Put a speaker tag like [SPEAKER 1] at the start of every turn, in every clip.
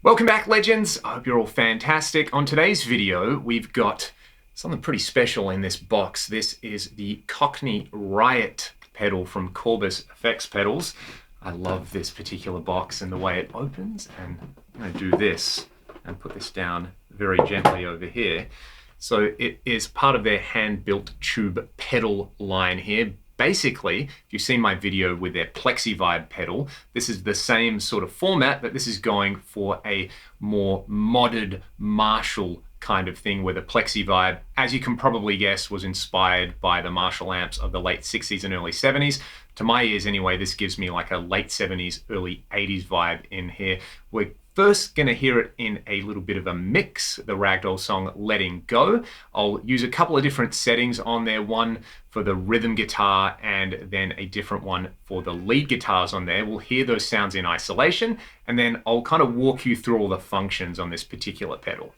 [SPEAKER 1] Welcome back, legends. I hope you're all fantastic. On today's video, we've got something pretty special in this box. This is the COCKNEY RIOT pedal from Kourbis Effects Pedals. I love this particular box and the way it opens, and I'm going to do this and put this down very gently over here. So it is part of their hand-built tube pedal line here. Basically, if you've seen my video with their Plexi Vibe pedal, this is the same sort of format, but this is going for a more modded Marshall kind of thing, where the Plexi Vibe, as you can probably guess, was inspired by the Marshall amps of the late 60s and early 70s. To my ears anyway, this gives me like a late 70s, early 80s vibe in here. We're first gonna hear it in a little bit of a mix, the Ragdoll song Letting Go. I'll use a couple of different settings on there, one for the rhythm guitar and then a different one for the lead guitars on there. We'll hear those sounds in isolation, and then I'll kind of walk you through all the functions on this particular pedal.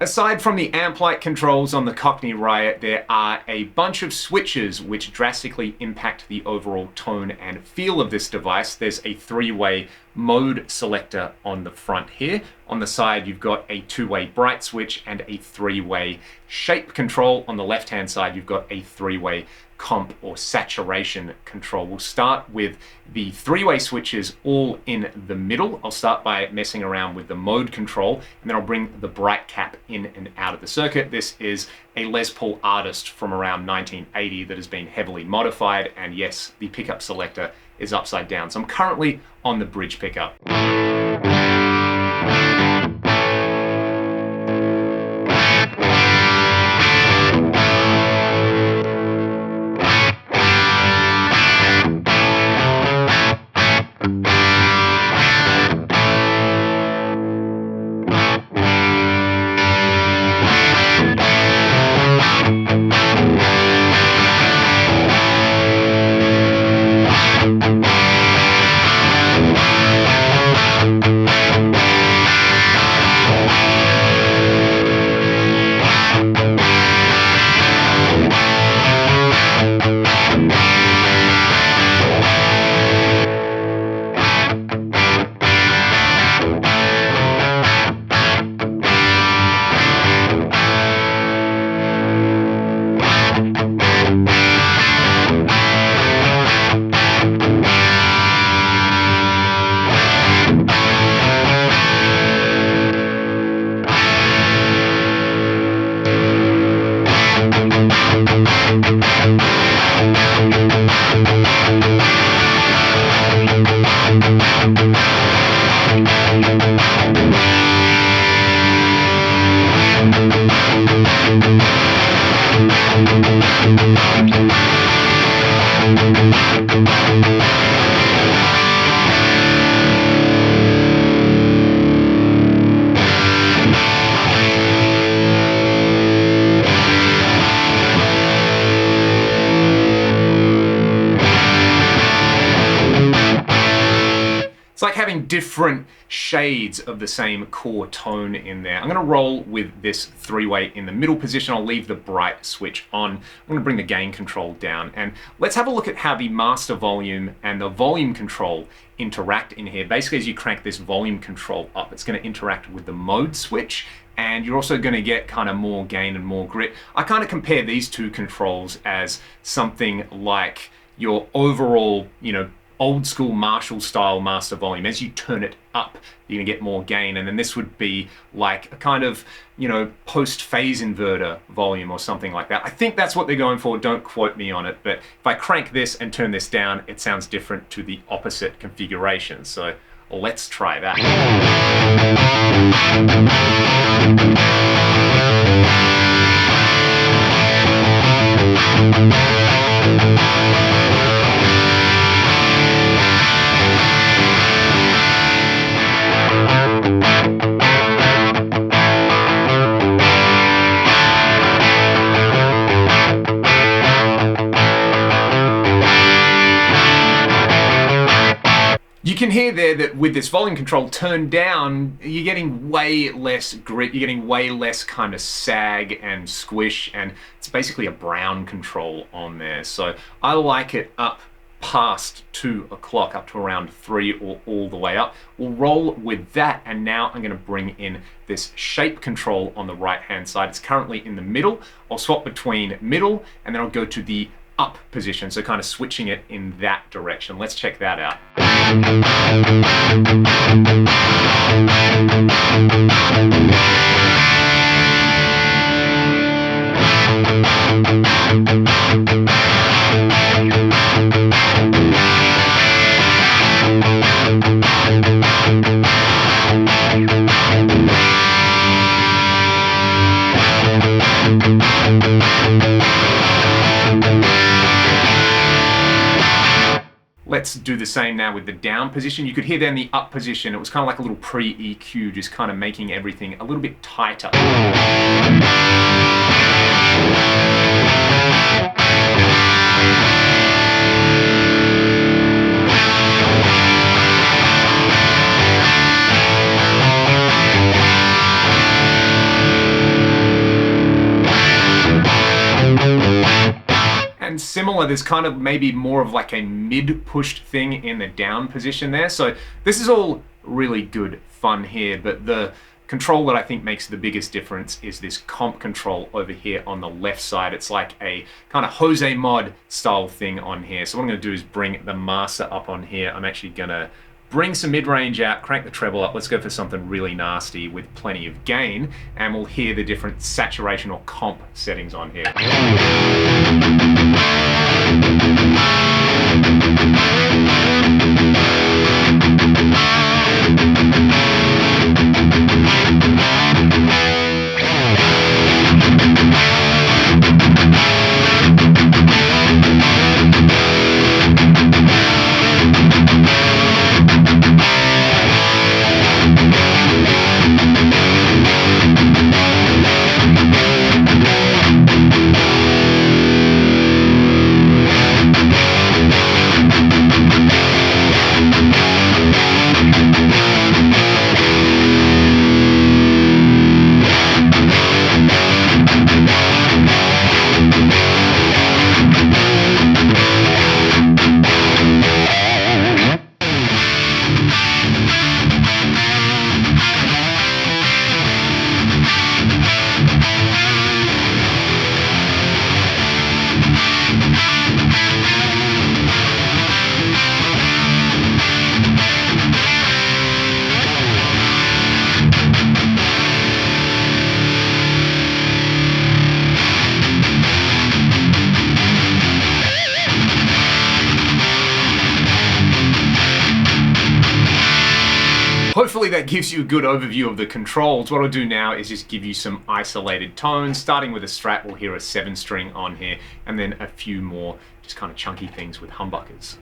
[SPEAKER 1] Aside from the amp-like controls on the COCKNEY RIOT, there are a bunch of switches which drastically impact the overall tone and feel of this device. There's a three-way mode selector on the front here. On the side, you've got a two-way bright switch and a three-way shape control. On the left-hand side, you've got a three-way comp or saturation control. We'll start with the three-way switches all in the middle. I'll start by messing around with the mode control, and then I'll bring the bright cap in and out of the circuit. This is a Les Paul Artist from around 1980 that has been heavily modified, and yes, the pickup selector is upside down. So I'm currently on the bridge pickup. It's like having different shades of the same core tone in there. I'm gonna roll with this three-way in the middle position. I'll leave the bright switch on. I'm gonna bring the gain control down, and let's have a look at how the master volume and the volume control interact in here. Basically, as you crank this volume control up, it's gonna interact with the mode switch, and you're also going to get kind of more gain and more grit. I kind of compare these two controls as something like your overall, old school Marshall style master volume. As you turn it up, you're gonna get more gain. And then this would be like a kind of, post phase inverter volume or something like that. I think that's what they're going for. Don't quote me on it. But if I crank this and turn this down, it sounds different to the opposite configuration. So let's try that. You can hear there that with this volume control turned down, you're getting way less grit, you're getting way less kind of sag and squish, and it's basically a brown control on there. So I like it up past 2 o'clock, up to around 3 or all the way up. We'll roll with that, and now I'm going to bring in this shape control on the right hand side. It's currently in the middle. I'll swap between middle, and then I'll go to the up position, so kind of switching it in that direction. Let's check that out. Let's do the same now with the down position. You could hear there in the up position, it was kind of like a little pre-EQ, just kind of making everything a little bit tighter. similar. There's kind of maybe more of like a mid-pushed thing in the down position there. So this is all really good fun here, but the control that I think makes the biggest difference is this comp control over here on the left side. It's like a kind of Jose Mod style thing on here. So what I'm going to do is bring the master up on here. I'm actually going to bring some mid-range out, crank the treble up. Let's go for something really nasty with plenty of gain, and we'll hear the different saturation or comp settings on here. Hopefully that gives you a good overview of the controls. What I'll do now is just give you some isolated tones. Starting with a Strat, we'll hear a 7-string on here, and then a few more just kind of chunky things with humbuckers.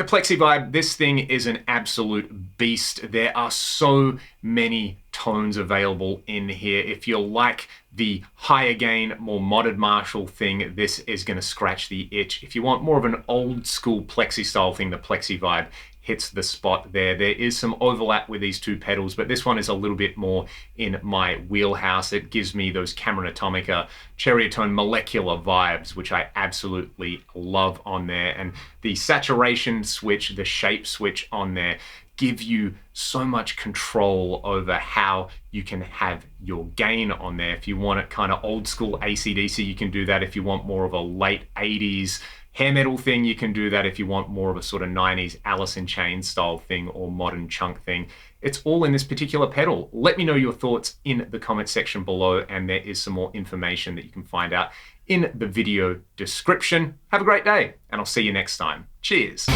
[SPEAKER 1] the Plexi Vibe, this thing is an absolute beast. There are so many tones available in here. If you're like the higher gain, more modern Marshall thing, this is going to scratch the itch. If you want more of an old school Plexi style thing, the Plexi Vibe hits the spot there. There is some overlap with these two pedals, but this one is a little bit more in my wheelhouse. It gives me those Cameron Atomica Cherrytone molecular vibes, which I absolutely love on there. And the saturation switch, the shape switch on there, give you so much control over how you can have your gain on there. If you want it kind of old school AC/DC, you can do that. If you want more of a late 80s hair metal thing, you can do that. If you want more of a sort of 90s Alice in Chains style thing or modern chunk thing, it's all in this particular pedal. Let me know your thoughts in the comment section below, and there is some more information that you can find out in the video description. Have a great day, and I'll see you next time. Cheers.